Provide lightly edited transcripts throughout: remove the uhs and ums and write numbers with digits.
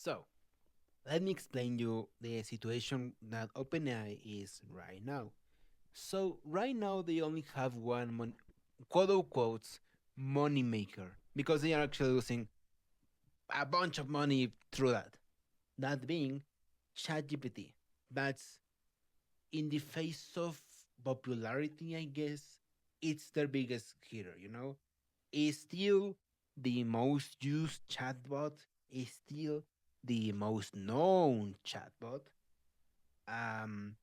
So, let me explain you the situation that OpenAI is right now. So, right now they only have one quote unquote money maker because they are actually losing a bunch of money through that. That being ChatGPT. That's in the face of popularity, I guess, it's their biggest hitter, It's still the most used chatbot, is still the most known chatbot. Um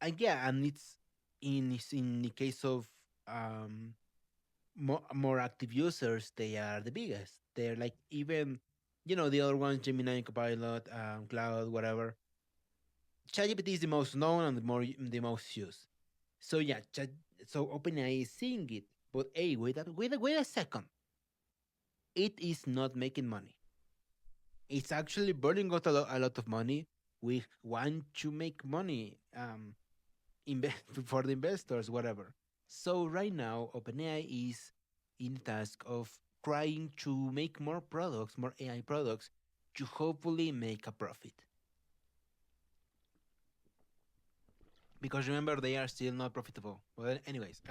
and yeah, and it's in the case of um more active users, they are the biggest. They're like even the other ones, Gemini, Copilot, Cloud, whatever. ChatGPT is the most known and the most used. So yeah, so OpenAI is seeing it, but hey, wait a second. It is not making money. It's actually burning out a lot of money. We want to make money, invest for the investors, whatever. So right now, OpenAI is in the task of trying to make more products, more AI products, to hopefully make a profit. Because remember, they are still not profitable. Well, anyways,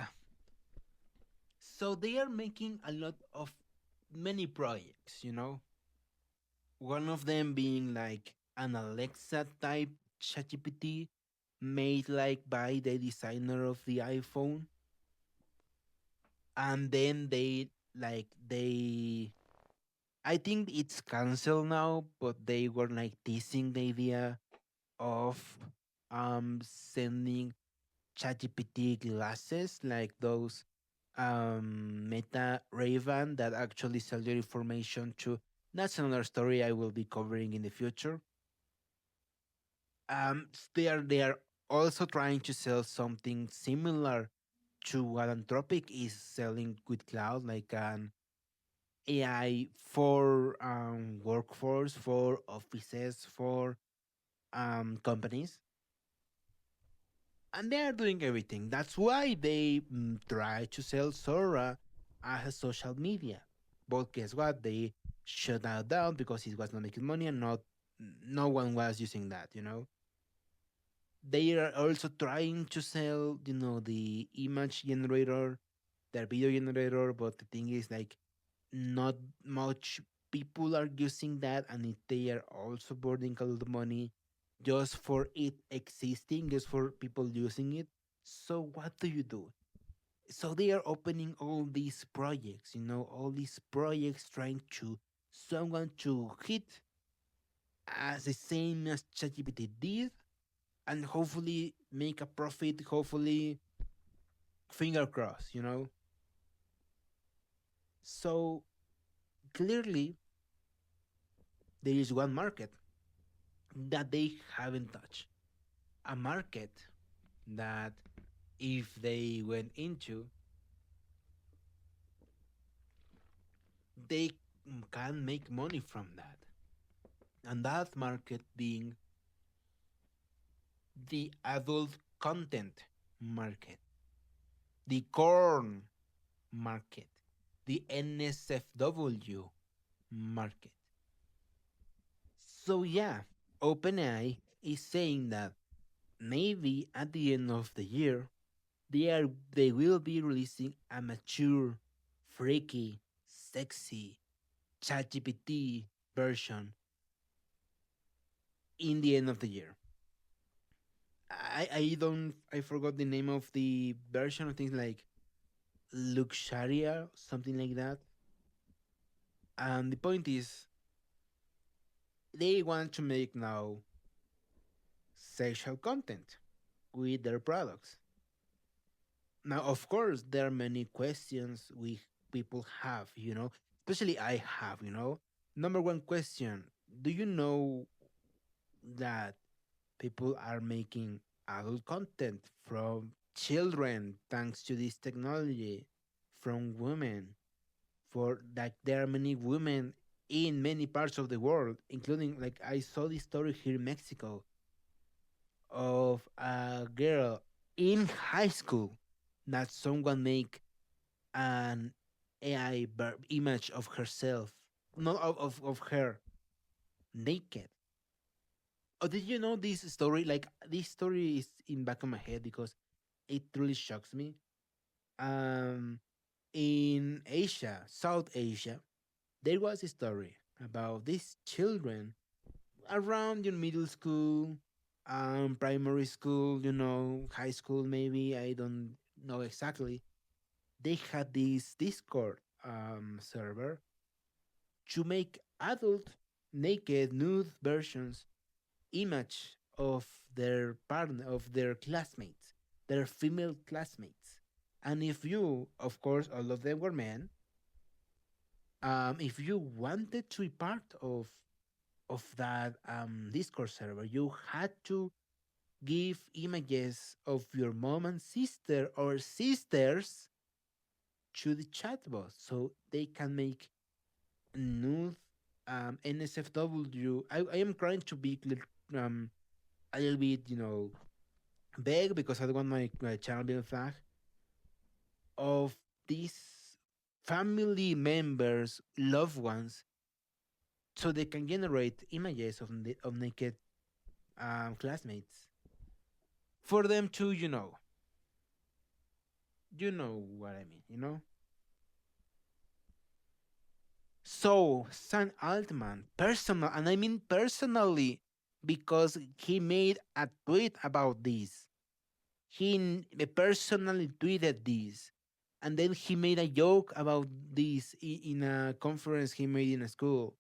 so they are making a lot of many projects, One of them being like an Alexa type ChatGPT made like by the designer of the iPhone. And then they I think it's canceled now, but they were like teasing the idea of sending ChatGPT glasses like those Meta Ray-Ban that actually sell your information to. That's another story I will be covering in the future. They are also trying to sell something similar to what Anthropic is selling with cloud, like an AI for workforce, for offices, for companies, and they are doing everything. That's why they try to sell Sora as a social media. But guess what? They shut that down because it was not making money and no one was using that. They are also trying to sell, the image generator, their video generator, but the thing is like not much people are using that, and they are also burning a lot of money just for it existing, just for people using it. So what do you do? So they are opening all these projects, all these projects trying to someone to hit as the same as ChatGPT did, and hopefully make a profit. Hopefully, finger crossed. So clearly, there is one market that they haven't touched. A market that if they went into, they can make money from that. And that market being the adult content market, the corn market, the NSFW market. So yeah, OpenAI is saying that maybe at the end of the year they will be releasing a mature, freaky, sexy ChatGPT version in the end of the year. I forgot the name of the version. I think like Luxaria, something like that. And the point is, they want to make now sexual content with their products. Now, of course, there are many questions we people have, especially I have, Number one question: do you know that people are making adult content from children thanks to this technology, from women? For like, there are many women in many parts of the world, including like I saw this story here in Mexico of a girl in high school that someone make an AI image of herself, not of her, naked. Oh, did you know this story? Like this story is in back of my head because it really shocks me. Um, in Asia, South Asia, there was a story about these children around your middle school, primary school, high school maybe. I don't know exactly. They had this Discord server to make adult naked nude versions image of their partner of their classmates, their female classmates. And if you, of course, all of them were men, if you wanted to be part of that Discord server, you had to give images of your mom and sister or sisters to the chatbot so they can make nude NSFW. I am trying to be um, a little bit, vague because I don't want my channel being flagged of these family members, loved ones, so they can generate images of naked classmates for them to, you know what I mean, So Sam Altman, personal, and I mean personally, because he made a tweet about this. Personally tweeted this, and then he made a joke about this in a conference he made in a school.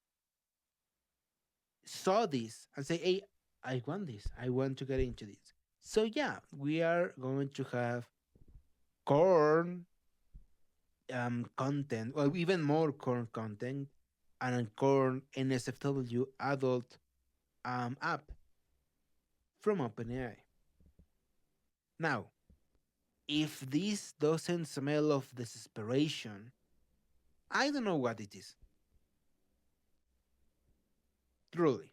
Saw this and say, "Hey, I want this. I want to get into this." So yeah, we are going to have corn content, or even more corn content, and a corn NSFW adult app from OpenAI. Now, if this doesn't smell of desperation, I don't know what it is, truly.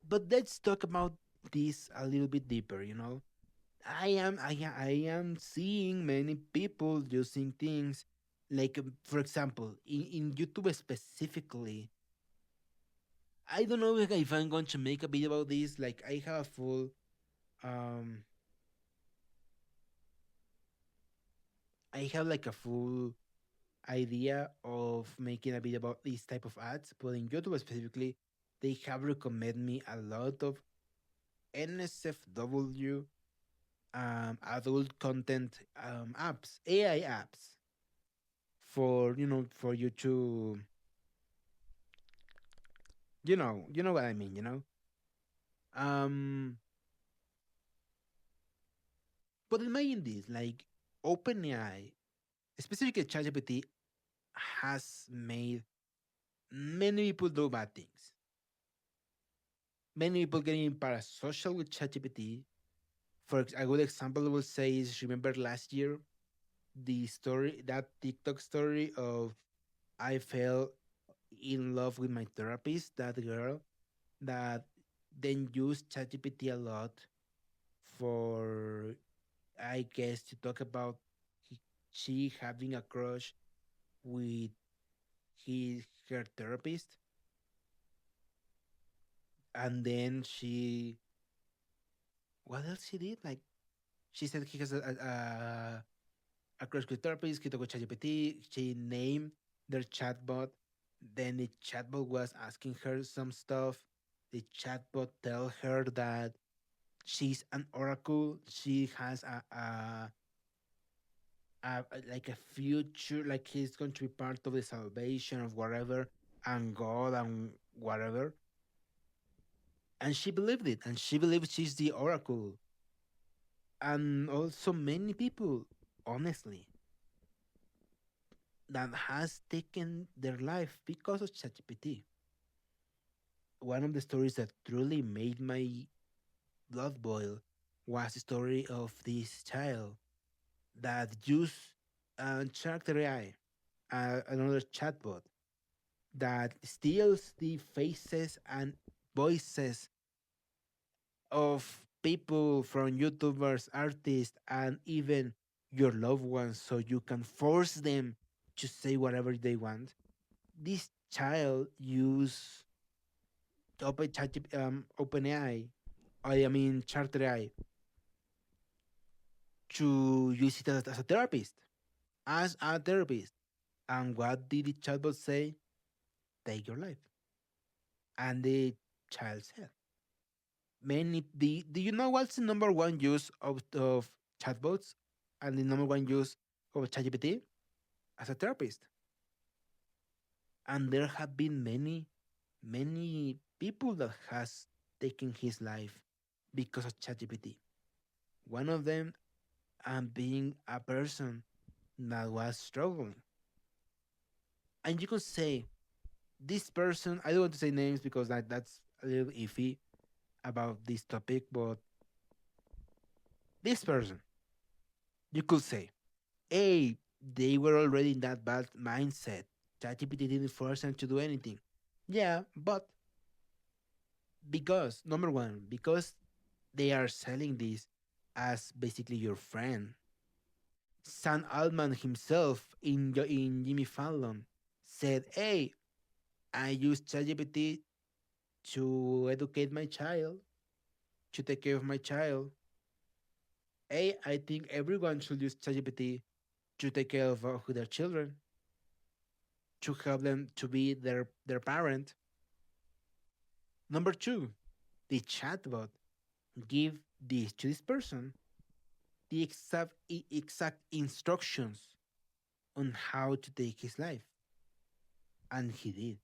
But let's talk about this a little bit deeper. I am seeing many people using things like, for example, in YouTube specifically. I don't know if I'm going to make a video about this. Like, I have a full, um, I have like a full idea of making a video about this type of ads, but in YouTube specifically, they have recommended me a lot of NSFW adult content apps, AI apps for you to you know what I mean. Um, but imagine this, like OpenAI, specifically ChatGPT, has made many people do bad things. Many people getting parasocial with ChatGPT. A good example I would say is, remember last year the story, that TikTok story of I fell in love with my therapist, that girl that then used ChatGPT a lot for, I guess, to talk about she having a crush with her therapist, and then what else she did? Like, she said he has a crush with therapist. He talked with ChatGPT. She named their chatbot. Then the chatbot was asking her some stuff. The chatbot tell her that she's an oracle. She has like a future, like he's going to be part of the salvation of whatever, and God and whatever. And she believed it, and she believes she's the oracle. And also many people, honestly, that has taken their life because of ChatGPT. One of the stories that truly made my blood boil was the story of this child that used Character AI, another chatbot that steals the faces and voices of people from YouTubers, artists, and even your loved ones so you can force them to say whatever they want. This child used OpenAI, I mean Charter AI, to use it as a therapist, as a therapist. And what did the chatbot say? Take your life. And the child said, many. Do you know what's the number one use of chatbots and the number one use of ChatGPT? As a therapist. And there have been many people that has taken his life because of ChatGPT. One of them being a person that was struggling. And you could say this person, I don't want to say names because that's a little iffy about this topic, but this person, you could say, hey, they were already in that bad mindset. ChatGPT didn't force them to do anything. Yeah, but because, number one, because they are selling this as basically your friend. Sam Altman himself in Jimmy Fallon said, hey, I use ChatGPT to educate my child, to take care of my child. Hey, I think everyone should use ChatGPT to take care of their children, to help them to be their parent. Number two, the chatbot give this to this person the exact instructions on how to take his life, and he did.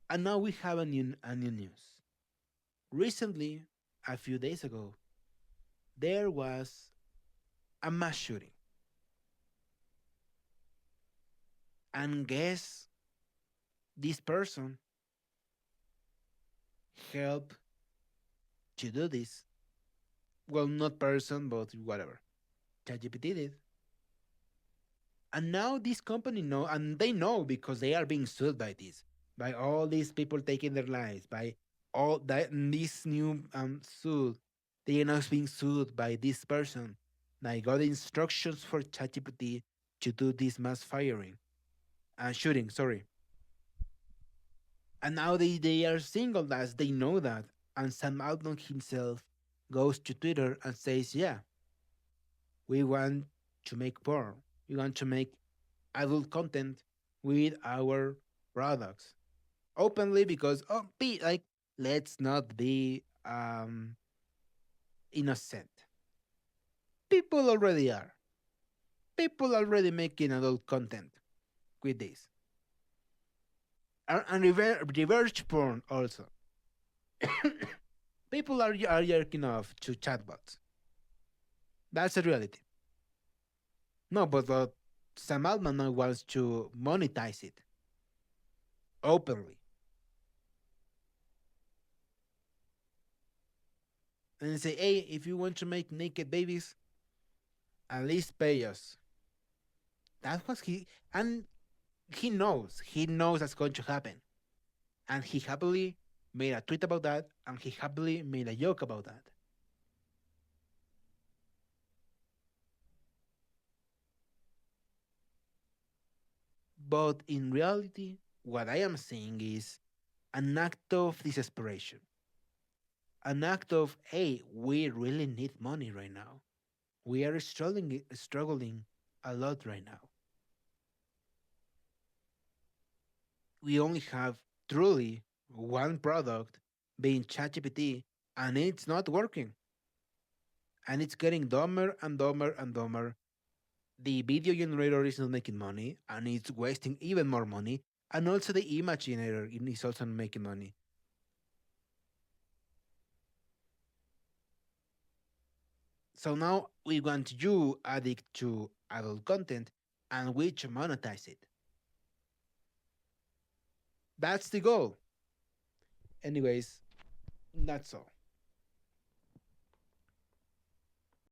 And now we have a new news. Recently, a few days ago, there was a mass shooting, and guess this person helped to do this. Well, not person, but whatever. ChatGPT did. And now this company know, and they know because they are being sued by this, by all these people taking their lives, by all that this new suit. They are now being sued by this person. I got instructions for ChatGPT to do this mass firing and shooting. Sorry, and now they are single as they know that. And Sam Altman himself goes to Twitter and says, "Yeah, we want to make porn. We want to make adult content with our products openly because be like let's not be innocent. People already are. People already making adult content with this and reverse porn also. People are jerking off to chatbots. That's a reality. No, but Sam Altman now wants to monetize it openly and say, hey, if you want to make naked babies, at least pay us. That was and he knows that's going to happen, and he happily made a tweet about that, and he happily made a joke about that. But in reality, what I am saying is an act of desperation, an act of hey, we really need money right now. We are struggling a lot right now. We only have truly one product being ChatGPT, and it's not working, and it's getting dumber and dumber and dumber. The video generator is not making money, and it's wasting even more money, and also the image generator is also not making money. So now we want you addict to adult content and we to monetize it. That's the goal. Anyways, that's all.